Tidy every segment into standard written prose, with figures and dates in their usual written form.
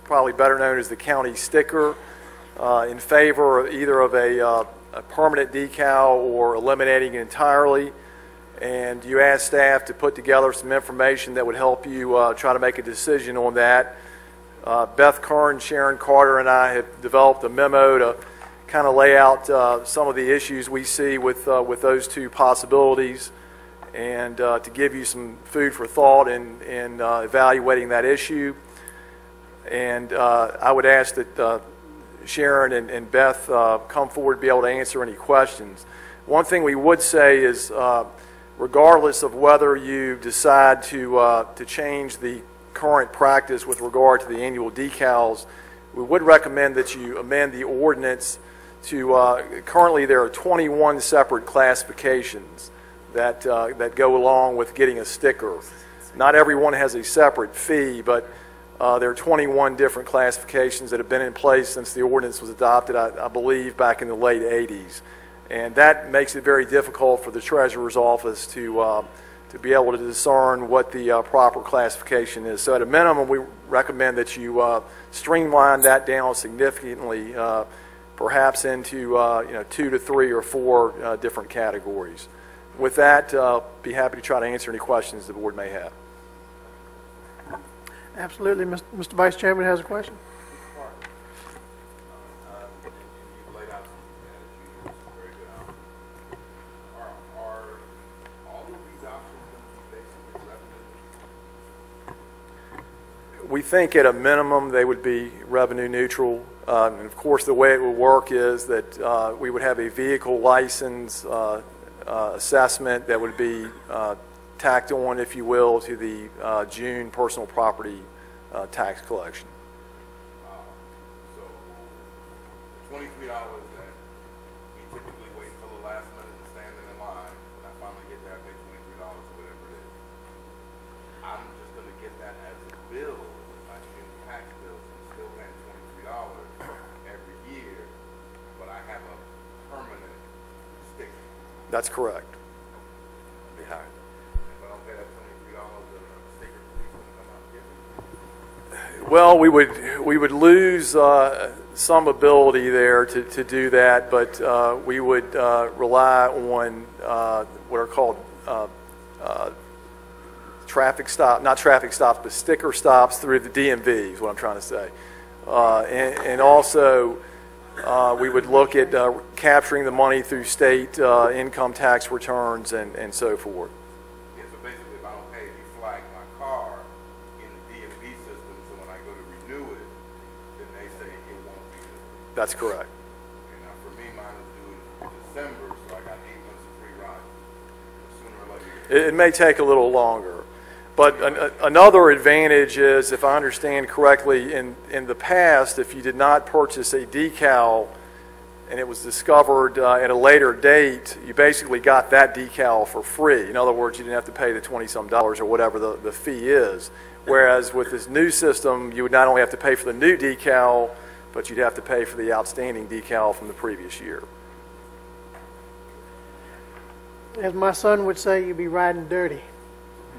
probably better known as the county sticker, in favor of either of a permanent decal or eliminating it entirely. And you asked staff to put together some information that would help you try to make a decision on that. Beth Kern, Sharon Carter, and I have developed a memo to kind of lay out some of the issues we see with those two possibilities, and to give you some food for thought in evaluating that issue. And I would ask that Sharon and Beth come forward to be able to answer any questions. One thing we would say is, regardless of whether you decide to change the current practice with regard to the annual decals, we would recommend that you amend the ordinance to, currently there are 21 separate classifications that go along with getting a sticker. Not everyone has a separate fee, but there are 21 different classifications that have been in place since the ordinance was adopted, I believe, back in the late 80s. And that makes it very difficult for the Treasurer's Office to be able to discern what the proper classification is. So at a minimum, we recommend that you streamline that down significantly, perhaps into 2 to 3 or 4 different categories. With that, be happy to try to answer any questions the board may have. Absolutely. Mr. Vice Chairman has a question. We think at a minimum they would be revenue neutral. And of course, the way it would work is that we would have a vehicle license assessment that would be tacked on, if you will, to the June personal property tax collection. So $23 that we typically wait until the last minute and standing in line, and I finally get there, I pay $23 or whatever it is. I'm just going to get that as a bill, my June tax bill, so I'm still paying $23 every year, but I have a permanent sticker. That's correct. If I don't pay that $23, the sticker police going to come out and get me? Well, we would lose some ability there to do that, but we would rely on what are called traffic stop, not traffic stops, but sticker stops through the DMV is what I'm trying to say. And also we would look at capturing the money through state income tax returns and so forth. Yeah, so basically if I don't pay, if you flag my car in the DMV system, so when I go to renew it, then they say it won't be due. That's correct. Okay, now for me, mine is due in December, so I got 8 months of free ride. Sooner or later. It may take a little longer. But another advantage is, if I understand correctly, in the past, if you did not purchase a decal and it was discovered at a later date, you basically got that decal for free. In other words, you didn't have to pay the $20-some or whatever the fee is. Whereas with this new system, you would not only have to pay for the new decal, but you'd have to pay for the outstanding decal from the previous year. As my son would say, you'd be riding dirty.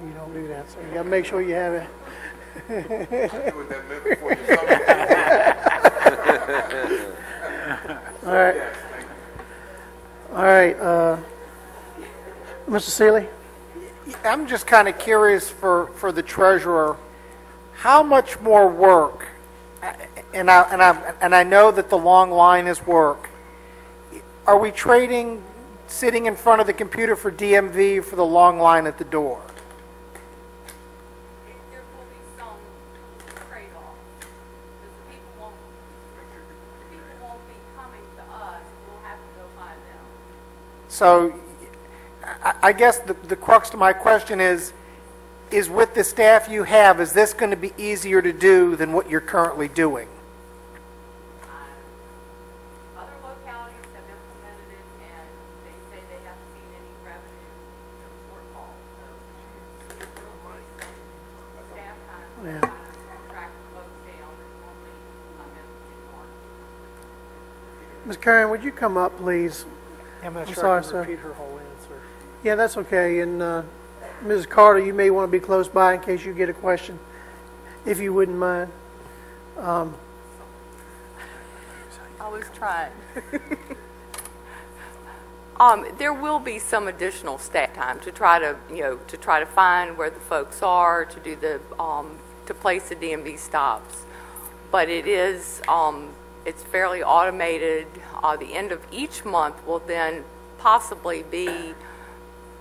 You don't do that, so you got to make sure you have it. All right. All right. Mr. Seeley? I'm just kind of curious for the treasurer, how much more work, and I know that the long line is work. Are we trading sitting in front of the computer for DMV for the long line at the door? So I guess the crux to my question is with the staff you have, is this going to be easier to do than what you're currently doing? Other localities have implemented it, and they say they haven't seen any revenue shortfall. So it's really staff time to track the folks down that normally come in more. Ms. Karen, would you come up, please? I'm not I'm sure sorry, I can sir. repeat her whole answer. Yeah, that's okay. And Mrs. Carter, you may want to be close by in case you get a question, if you wouldn't mind. I was trying. There will be some additional staff time to try to, to try to find where the folks are, to do the, to place the DMV stops. But it is, it's fairly automated. The end of each month will then possibly be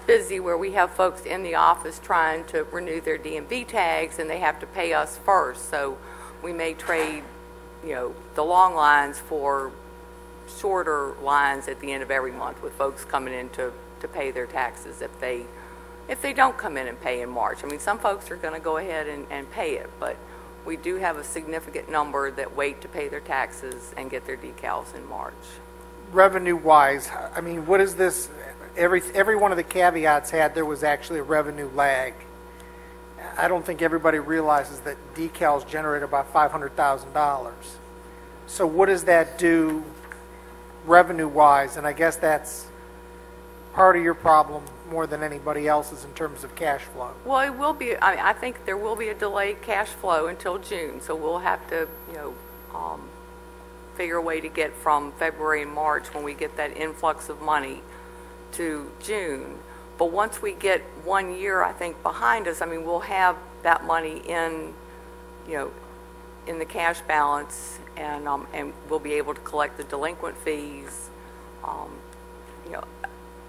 busy where we have folks in the office trying to renew their DMV tags and they have to pay us first. So we may trade, the long lines for shorter lines at the end of every month with folks coming in to pay their taxes if they don't come in and pay in March. I mean, some folks are going to go ahead and pay it, but we do have a significant number that wait to pay their taxes and get their decals in March. Revenue-wise, I mean, what is this? Every one of the caveats had there was actually a revenue lag. I don't think everybody realizes that decals generate about $500,000. So what does that do revenue-wise? And I guess that's part of your problem more than anybody else's in terms of cash flow. Well, it will be. I think there will be a delayed cash flow until June, so we'll have to, figure a way to get from February and March when we get that influx of money to June. But once we get 1 year, I think, behind us, I mean, we'll have that money in, in the cash balance, and we'll be able to collect the delinquent fees.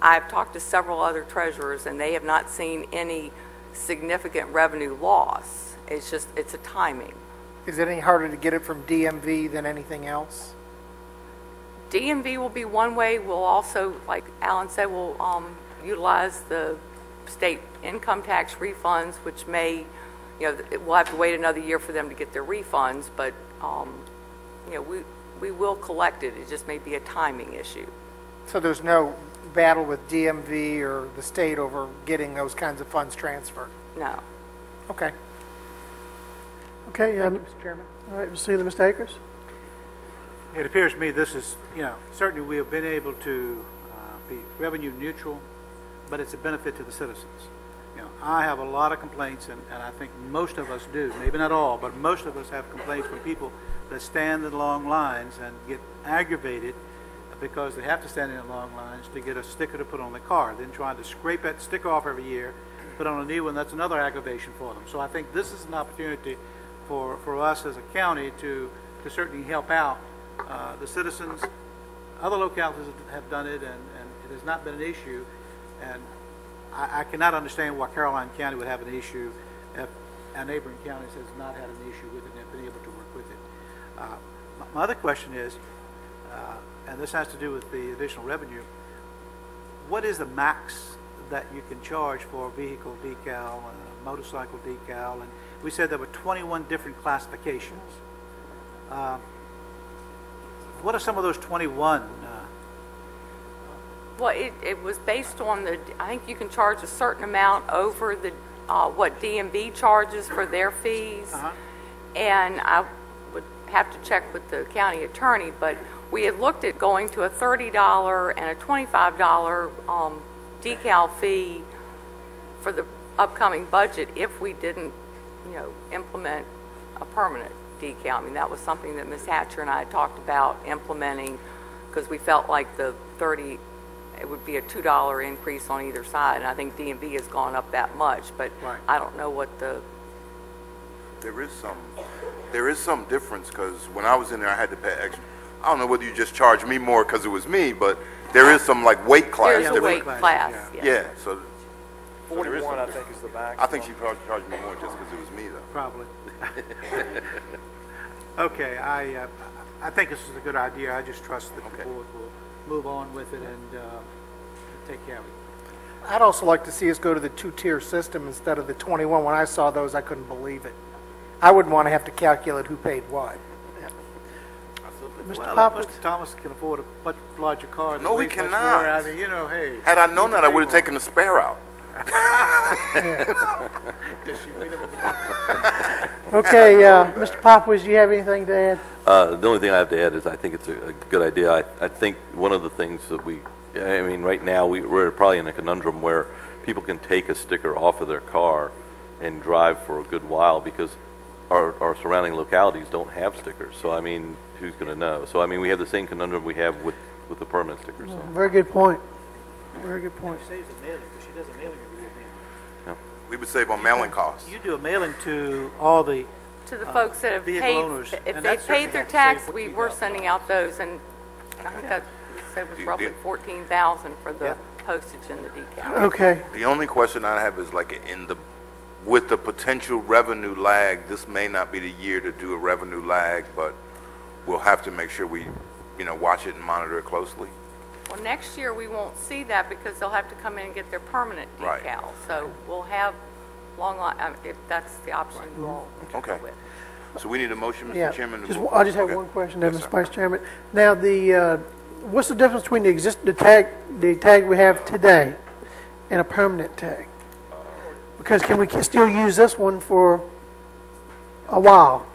I've talked to several other treasurers, and they have not seen any significant revenue loss. It's just, it's a timing. Is it any harder to get it from DMV than anything else? DMV will be one way. We'll also, like Alan said, we'll utilize the state income tax refunds, which may, we'll have to wait another year for them to get their refunds, but, we will collect it. It just may be a timing issue. So there's no battle with DMV or the state over getting those kinds of funds transferred? No. Okay. Okay, Mr. Chairman. all right, Mr. Akers. It appears to me this is, certainly we have been able to be revenue neutral, but it's a benefit to the citizens. I have a lot of complaints, and I think most of us do, maybe not all, but most of us have complaints from people that stand in long lines and get aggravated because they have to stand in long lines to get a sticker to put on the car. Then trying to scrape that sticker off every year, put on a new one, that's another aggravation for them. So I think this is an opportunity for us as a county to certainly help out the citizens. Other localities have done it, and it has not been an issue. And I cannot understand why Caroline County would have an issue if our neighboring counties has not had an issue with it and have been able to work with it. My other question is, and this has to do with the additional revenue, what is the max that you can charge for a vehicle decal, a motorcycle decal? And we said there were 21 different classifications. What are some of those 21? Well, it was based on I think you can charge a certain amount over the, what DMV charges for their fees. And I would have to check with the county attorney, but we had looked at going to a $30 and a $25 decal fee for the upcoming budget if we didn't, implement a permanent decal. I mean, that was something that Ms. Hatcher and I had talked about implementing, because we felt like the 30, it would be a $2 increase on either side, and I think DMV has gone up that much, but right. I don't know what the... There is some difference, because when I was in there, I had to pay extra. I don't know whether you just charged me more because it was me, but there is some like weight class There's a difference. weight class, Yeah, so 41, I think, is the max. I think she probably charged me more just because it was me, though. Probably. Okay, I think this is a good idea. I just trust that the board will move on with it and take care of it. I'd also like to see us go to the two-tier system instead of the 21. When I saw those, I couldn't believe it. I wouldn't want to have to calculate who paid what. Mr. Well, Poppins? Mr. Thomas can afford a much larger car. No, he Way much cannot. more. I mean, hey. Had I known that, I would have taken the spare out. Okay, Mr. Poppins, do you have anything to add? The only thing I have to add is I think it's a good idea. I think one of the things that right now we're probably in a conundrum where people can take a sticker off of their car and drive for a good while because our surrounding localities don't have stickers. So I mean, who's going to know? So I mean, we have the same conundrum we have with the permanent stickers. So. Very good point. Very good point. Saves the mailing, because she does a mailing every year now. We would save on mailing costs. You do a mailing to all the, To the folks that have vehicle paid, owners, if and they that's certainly paid their gonna tax, save we were sending out those, and I think that said was roughly 14,000 for the Yeah. postage and the decal. Okay. The only question I have is like with the potential revenue lag, this may not be the year to do a revenue lag, but we'll have to make sure we, watch it and monitor it closely. Well, next year, we won't see that because they'll have to come in and get their permanent Right. decal. So we'll have if that's the option you all Okay. go with. So we need a motion, Yeah. Mr. Chairman, to Just, move. I just have Okay. one question there, Yes, Mr. sir. Vice Chairman. Now, what's the difference between the tag we have today and a permanent tag? Because can we still use this one for a while?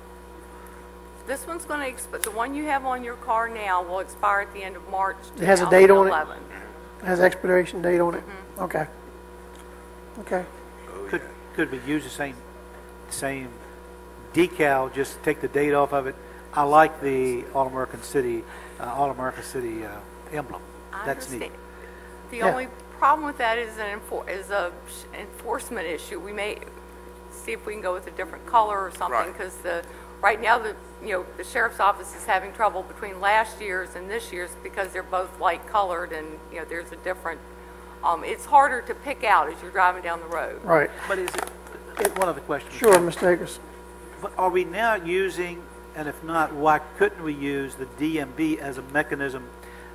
This one's going to, the one you have on your car now will expire at the end of March It has a date on it? 2011. It has expiration date on it? Okay. Okay. could we use the same decal, just take the date off of it? I like the All-American City emblem. I That's neat. understand. The Yeah. only problem with that is a enforcement issue. We may see if we can go with a different color or something, Right. because right now the sheriff's office is having trouble between last year's and this year's because they're both light colored, and there's a different. It's harder to pick out as you're driving down the road. Right. But one other question. Sure, Mr. Akers. But are we now using, and if not, why couldn't we use the DMV as a mechanism,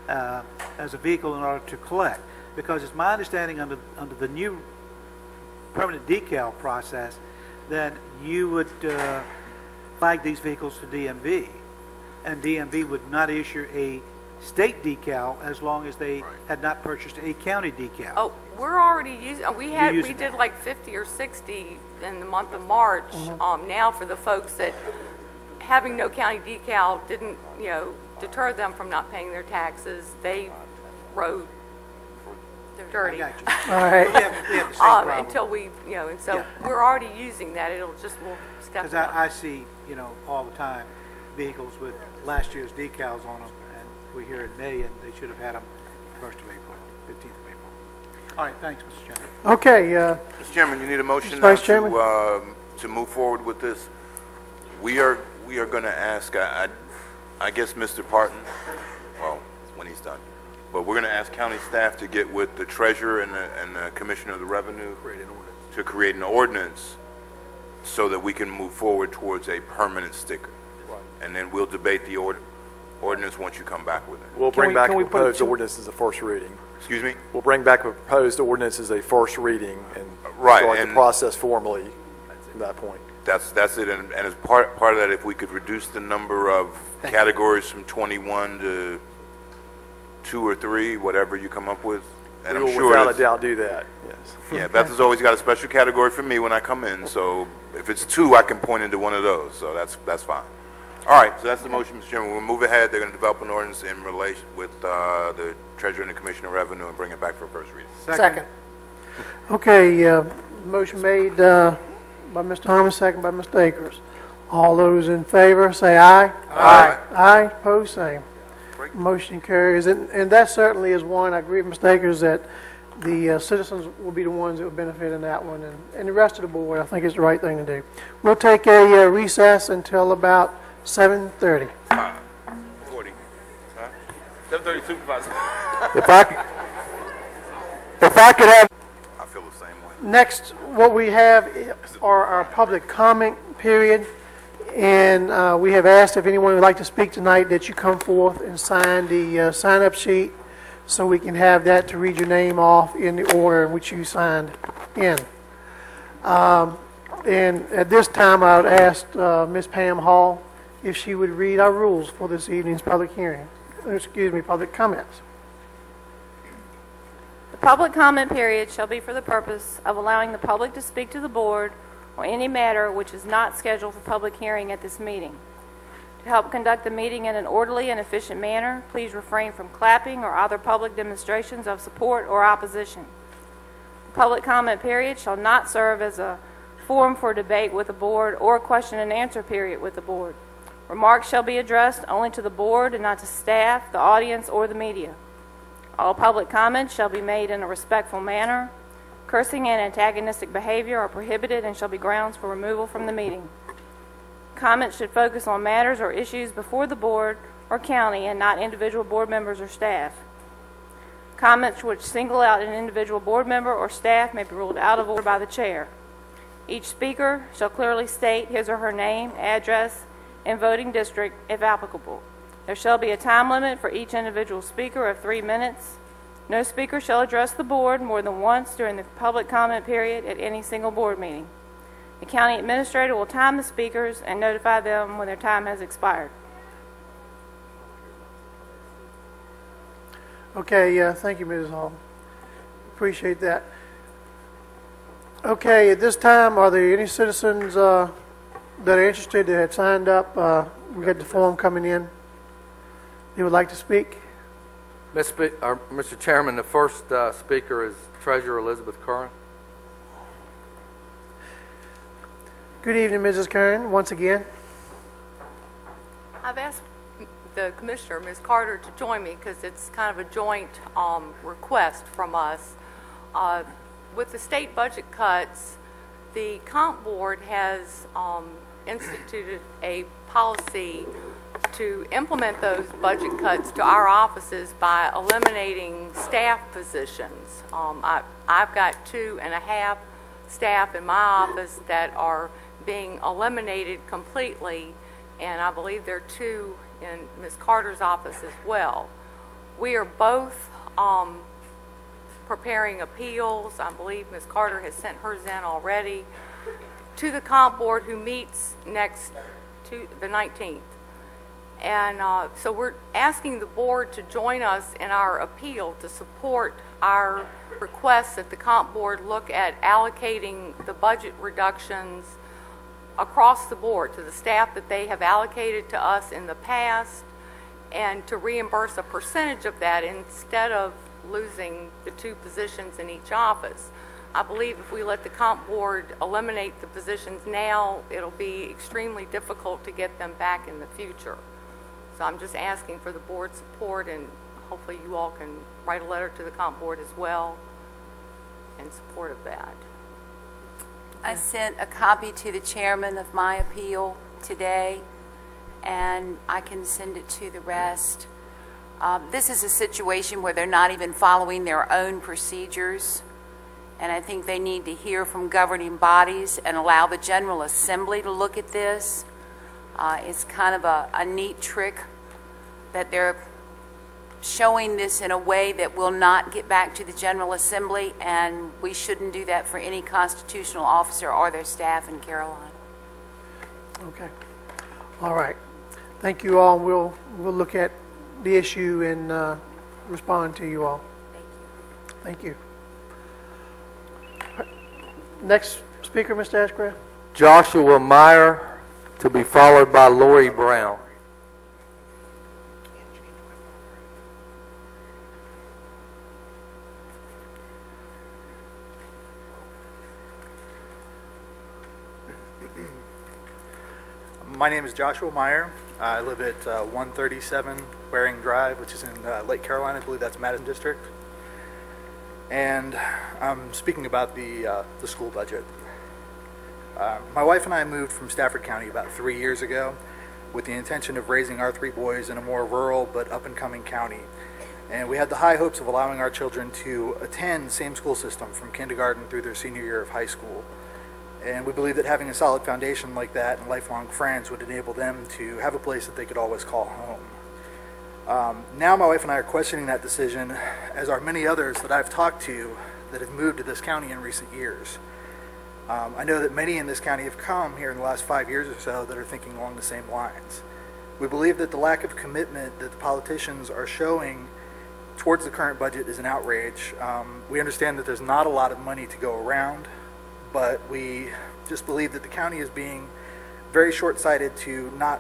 as a vehicle in order to collect? Because it's my understanding under the new permanent decal process, then you would flag these vehicles to DMV, and DMV would not issue a state decal as long as they had not purchased a county decal. Oh, we're already using. We using did like 50 or 60 in the month of March. Now for the folks that having no county decal didn't deter them from not paying their taxes. They rode dirty. I got you. All right. We have the same problem. Until we, and so Yeah. we're already using that. We'll step Because up. I see, all the time, vehicles with last year's decals on them, and we're here in May, and they should have had them 1st of April, 15th of April. All right, thanks, Mr. Chairman. Okay, Mr. Chairman, you need a motion Mr. now Vice Chairman? to move forward with this. We are going to ask, I guess, Mr. Parton, well, when he's done, but we're going to ask county staff to get with the treasurer and the commissioner of the revenue to create an ordinance so that we can move forward towards a permanent sticker. And then we'll debate the ordinance once you come back with it. We'll bring back a can we put it proposed to- ordinance as a first reading. Excuse me? We'll bring back a proposed ordinance as a first reading and Right, start the and- process formally from that point. That's it, and as part of that, if we could reduce the number of categories from 21 to 2 or 3, whatever you come up with, and We I'm will sure without a that's- doubt do that, yes. Yeah, Beth has always got a special category for me when I come in, so if it's 2, I can point into one of those, so that's fine. All right, so that's the motion, Mr. Chairman. We'll move ahead. They're going to develop an ordinance in relation with the Treasurer and the Commissioner of Revenue and bring it back for first reading. second. Okay, motion made by Mr. Harmon, second by Mr. Akers. All those in favor, say aye. Aye. Aye, opposed, same. Motion carries, and that certainly is one, I agree with Mr. Akers, that the citizens will be the ones that will benefit in that one, and the rest of the board, I think is the right thing to do. We'll take a recess until about 7:30. 40. Huh? 7:30 Supervisor. If I could have... I feel the same way. Next, what we have are our public comment period, and we have asked if anyone would like to speak tonight that you come forth and sign the sign-up sheet so we can have that to read your name off in the order in which you signed in. And at this time, I would ask Ms. Pam Hall if she would read our rules for this evening's public hearing, public comments. The public comment period shall be for the purpose of allowing the public to speak to the board or any matter which is not scheduled for public hearing at this meeting. To help conduct the meeting in an orderly and efficient manner, please refrain from clapping or other public demonstrations of support or opposition. The public comment period shall not serve as a forum for debate with the board, or a question and answer period with the board. Remarks shall be addressed only to the board and not to staff, the audience, or the media. All public comments shall be made in a respectful manner. Cursing and antagonistic behavior are prohibited and shall be grounds for removal from the meeting. Comments should focus on matters or issues before the board or county and not individual board members or staff. Comments which single out an individual board member or staff may be ruled out of order by the chair. Each speaker shall clearly state his or her name, address, and voting district if applicable. There shall be a time limit for each individual speaker of 3 minutes. No speaker shall address the board more than once during the public comment period at any single board meeting. The county administrator will time the speakers and notify them when their time has expired. Okay, thank you, Mrs. Hall. Appreciate that. Okay, at this time, are there any citizens that are interested that have signed up? We got the form coming in. They would like to speak? Mr. Chairman, the first speaker is Treasurer Elizabeth Curran. Good evening, Mrs. Curran, once again. I've asked the Commissioner, Ms. Carter, to join me because it's kind of a joint request from us. With the state budget cuts, the Comp Board has instituted a policy to implement those budget cuts to our offices by eliminating staff positions. I've got 2.5 staff in my office that are being eliminated completely, and I believe there are 2 in Ms. Carter's office as well. We are both preparing appeals. I believe Ms. Carter has sent hers in already to the Comp Board, who meets next to the 19th. And so we're asking the board to join us in our appeal to support our request that the Comp Board look at allocating the budget reductions across the board to the staff that they have allocated to us in the past, and to reimburse a percentage of that instead of losing the 2 positions in each office. I believe if we let the Comp Board eliminate the positions now, it'll be extremely difficult to get them back in the future. So I'm just asking for the board's support, and hopefully you all can write a letter to the Comp Board as well in support of that. I sent a copy to the chairman of my appeal today, and I can send it to the rest. This is a situation where they're not even following their own procedures, and I think they need to hear from governing bodies and allow the General Assembly to look at this. It's kind of a neat trick that they're showing this in a way that will not get back to the General Assembly, and we shouldn't do that for any constitutional officer or their staff in Carolina. Okay. All right. Thank you all. We'll look at the issue and respond to you all. Thank you. Next speaker, Mr. Ashcraft. Joshua Meyer, to be followed by Lori Brown. My name is Joshua Meyer. I live at 137 Waring Drive, which is in Lake Carolina. I believe that's Madison District. And I'm speaking about the school budget. My wife and I moved from Stafford County about 3 years ago with the intention of raising our 3 boys in a more rural but up-and-coming county. And we had the high hopes of allowing our children to attend the same school system from kindergarten through their senior year of high school. And we believe that having a solid foundation like that and lifelong friends would enable them to have a place that they could always call home. Now my wife and I are questioning that decision, as are many others that I've talked to that have moved to this county in recent years. I know that many in this county have come here in the last 5 years or so that are thinking along the same lines. We believe that the lack of commitment that the politicians are showing towards the current budget is an outrage. We understand that there's not a lot of money to go around, but we just believe that the county is being very short-sighted to not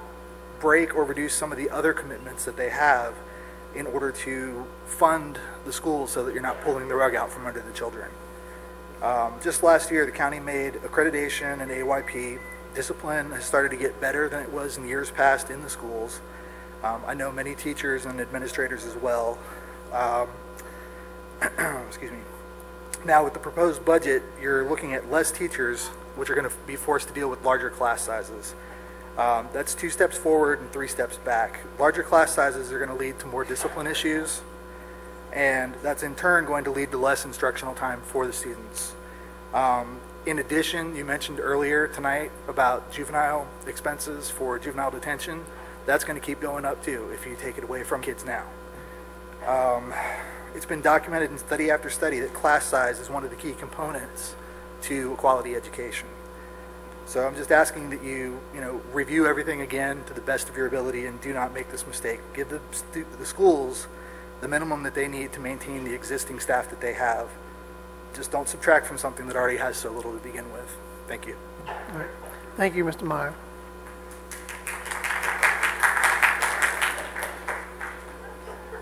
break or reduce some of the other commitments that they have in order to fund the schools so that you're not pulling the rug out from under the children. Just last year, the county made accreditation and AYP. Discipline has started to get better than it was in years past in the schools. I know many teachers and administrators as well. Excuse me. Now, with the proposed budget, you're looking at less teachers, which are going to be forced to deal with larger class sizes. That's 2 steps forward and 3 steps back. Larger class sizes are going to lead to more discipline issues, and that's in turn going to lead to less instructional time for the students. In addition, you mentioned earlier tonight about juvenile expenses for juvenile detention. That's going to keep going up too if you take it away from kids now. It's been documented in study after study that class size is one of the key components to a quality education. So I'm just asking that you review everything again to the best of your ability and do not make this mistake. Give the schools the minimum that they need to maintain the existing staff that they have. Just don't subtract from something that already has so little to begin with. Thank you. All right. Thank you, Mr. Meyer.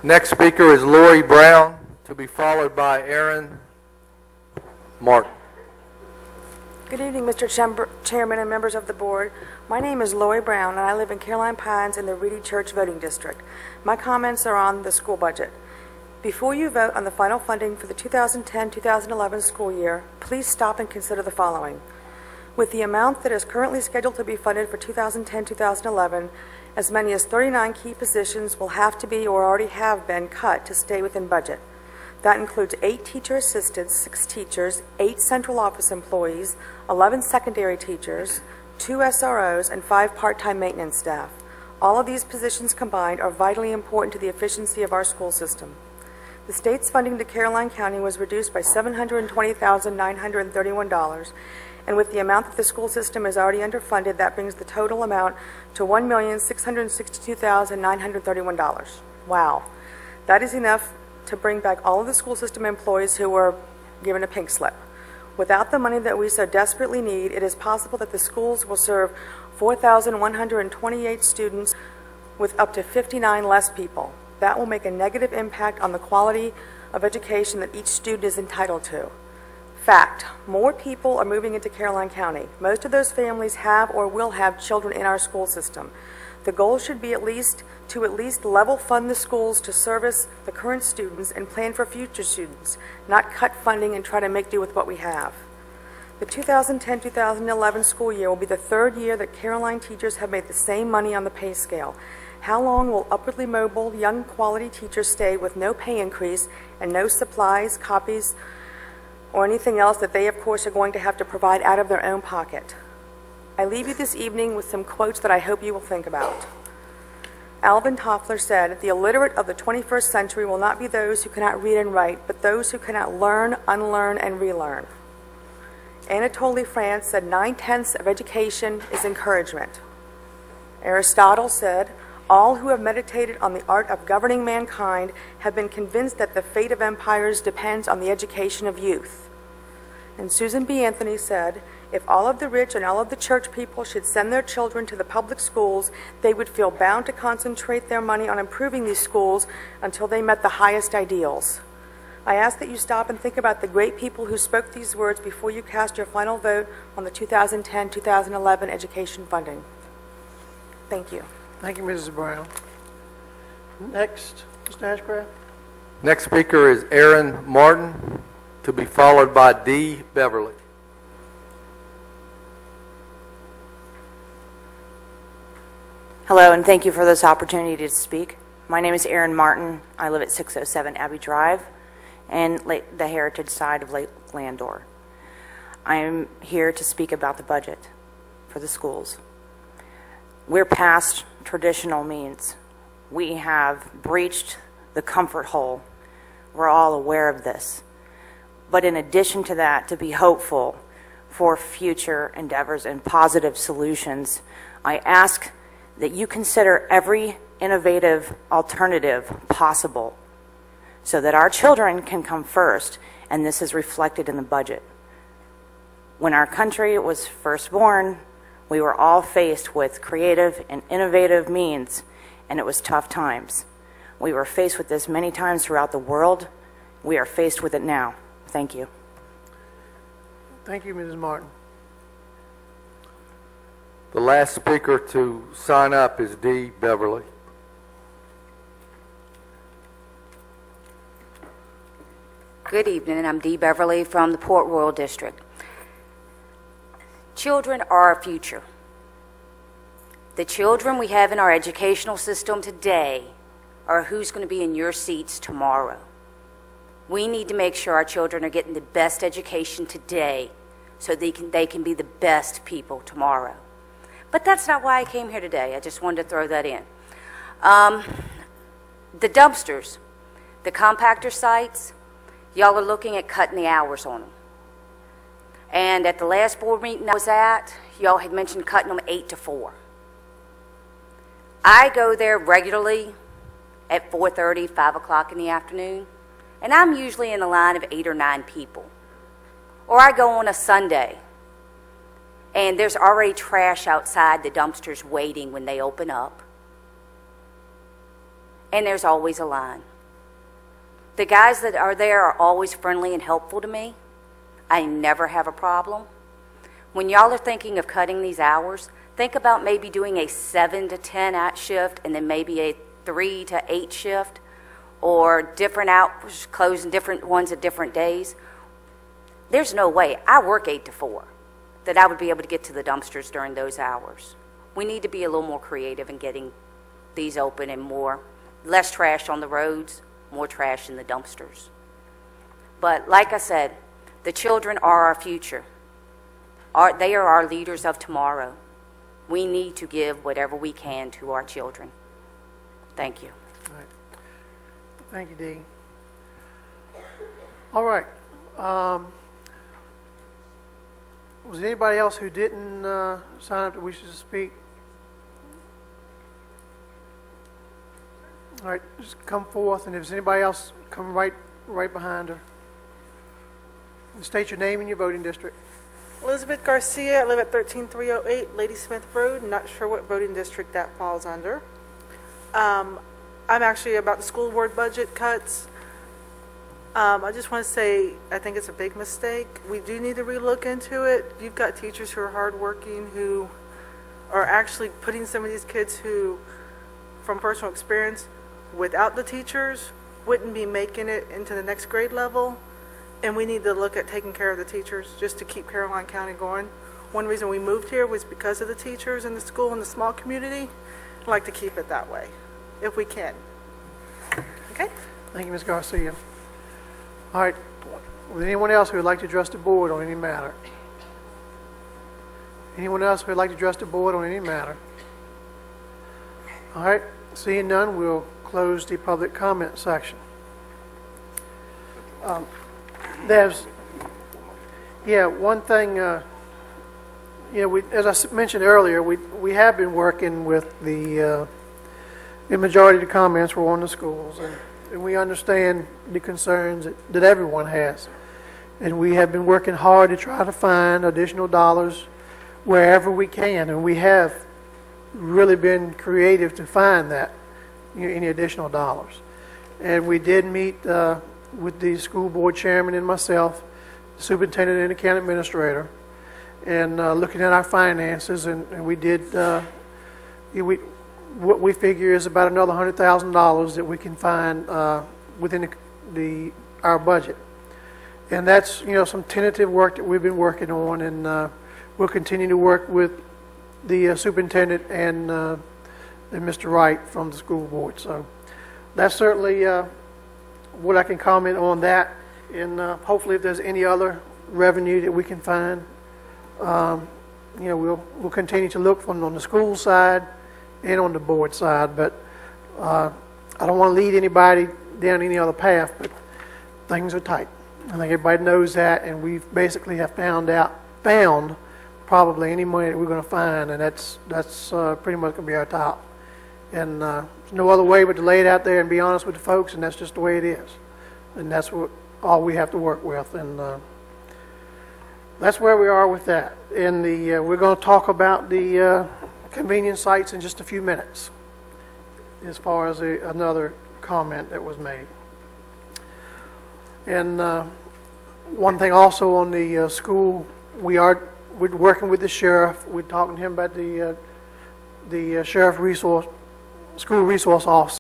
Next speaker is Lori Brown, to be followed by Aaron Martin. Good evening, Mr. Chairman and members of the board. My name is Lori Brown, and I live in Caroline Pines in the Reedy Church voting district. My comments are on the school budget. Before you vote on the final funding for the 2010-2011 school year, please stop and consider the following. With the amount that is currently scheduled to be funded for 2010-2011, as many as 39 key positions will have to be or already have been cut to stay within budget. That includes 8 teacher assistants, 6 teachers, 8 central office employees, 11 secondary teachers, 2 SROs, and 5 part-time maintenance staff. All of these positions combined are vitally important to the efficiency of our school system. The state's funding to Caroline County was reduced by $720,931, and with the amount that the school system is already underfunded, that brings the total amount to $1,662,931. Wow. That is enough to bring back all of the school system employees who were given a pink slip. Without the money that we so desperately need, it is possible that the schools will serve 4,128 students with up to 59 less people. That will make a negative impact on the quality of education that each student is entitled to. Fact, more people are moving into Caroline County. Most of those families have or will have children in our school system. The goal should be to at least level fund the schools to service the current students and plan for future students, not cut funding and try to make do with what we have. The 2010-2011 school year will be the 3rd year that Caroline teachers have made the same money on the pay scale. How long will upwardly mobile, young quality teachers stay with no pay increase and no supplies, copies, or anything else that they, of course, are going to have to provide out of their own pocket? I leave you this evening with some quotes that I hope you will think about. Alvin Toffler said, "The illiterate of the 21st century will not be those who cannot read and write, but those who cannot learn, unlearn, and relearn." Anatole France said, 9/10 of education is encouragement. Aristotle said, "All who have meditated on the art of governing mankind have been convinced that the fate of empires depends on the education of youth." And Susan B. Anthony said, "If all of the rich and all of the church people should send their children to the public schools, they would feel bound to concentrate their money on improving these schools until they met the highest ideals." I ask that you stop and think about the great people who spoke these words before you cast your final vote on the 2010-2011 education funding. Thank you. Thank you, Mrs. Brown. Next, Mr. Ashcraft. Next speaker is Aaron Martin, to be followed by Dee Beverly. Hello, and thank you for this opportunity to speak. My name is Aaron Martin. I live at 607 Abbey Drive and the heritage side of Lake Landor. I am here to speak about the budget for the schools. We're past traditional means. We have breached the comfort hole. We're all aware of this. But in addition to that, to be hopeful for future endeavors and positive solutions, I ask that you consider every innovative alternative possible so that our children can come first, and this is reflected in the budget. When our country was first born, we were all faced with creative and innovative means, and it was tough times. We were faced with this many times throughout the world. We are faced with it now. Thank you. Thank you, Mrs. Martin. The last speaker to sign up is Dee Beverly. Good evening, I'm Dee Beverly from the Port Royal District. Children are our future. The children we have in our educational system today are who's going to be in your seats tomorrow. We need to make sure our children are getting the best education today so they can be the best people tomorrow. But that's not why I came here today. I just wanted to throw that in. The dumpsters, the compactor sites, y'all are looking at cutting the hours on them. And at the last board meeting I was at, y'all had mentioned cutting them 8 to 4. I go there regularly at 4:30, 5 o'clock in the afternoon, and I'm usually in a line of 8 or 9 people. Or I go on a Sunday, and there's already trash outside the dumpsters waiting when they open up, and there's always a line. The guys that are there are always friendly and helpful to me. I never have a problem. When y'all are thinking of cutting these hours, think about maybe doing a 7 to 10 shift and then maybe a 3 to 8 shift, or different hours, closing different ones at different days. There's no way, I work 8 to 4, that I would be able to get to the dumpsters during those hours. We need to be a little more creative in getting these open and less trash on the roads, more trash in the dumpsters. But like I said, the children are our future. They are our leaders of tomorrow. We need to give whatever we can to our children. Thank you. All right. Thank you, Dee. All right. Was there anybody else who didn't sign up that wishes to speak? All right, just come forth, and if there's anybody else, come right behind her. And state your name and your voting district. Elizabeth Garcia, I live at 13308 Ladysmith Road. Not sure what voting district that falls under. I'm actually about the school board budget cuts. I just want to say I think it's a big mistake. We do need to relook into it. You've got teachers who are hardworking, who are actually putting some of these kids who, from personal experience, without the teachers, wouldn't be making it into the next grade level. And we need to look at taking care of the teachers just to keep Caroline County going. One reason we moved here was because of the teachers in the school and the small community. I'd like to keep it that way, if we can. Okay? Thank you, Ms. Garcia. All right. Would anyone else who would like to address the board on any matter? Anyone else who would like to address the board on any matter? All right. Seeing none, we'll close the public comment section. There's, one thing, as I mentioned earlier, we have been working with the majority of the comments were on the schools, and we understand the concerns that everyone has. And we have been working hard to try to find additional dollars wherever we can, and we have really been creative to find that, any additional dollars. And we did meet with the school board chairman and myself, the superintendent and the county administrator, and looking at our finances, and we did, what we figure is about another $100,000 that we can find within our budget. And that's, some tentative work that we've been working on, and we'll continue to work with the superintendent and Mr. Wright from the school board. So that's certainly what I can comment on that, and hopefully if there's any other revenue that we can find, we'll continue to look from on the school side and on the board side. But I don't want to lead anybody down any other path, but things are tight. I think everybody knows that, and we basically have found probably any money that we're going to find, and that's pretty much going to be our top. And there's no other way but to lay it out there and be honest with the folks, and that's just the way it is. And that's all we have to work with, and that's where we are with that. And we're going to talk about the convenience sites in just a few minutes, as far as another comment that was made. And One thing also on the school, we're working with the sheriff. We're talking to him about the sheriff school resource officer.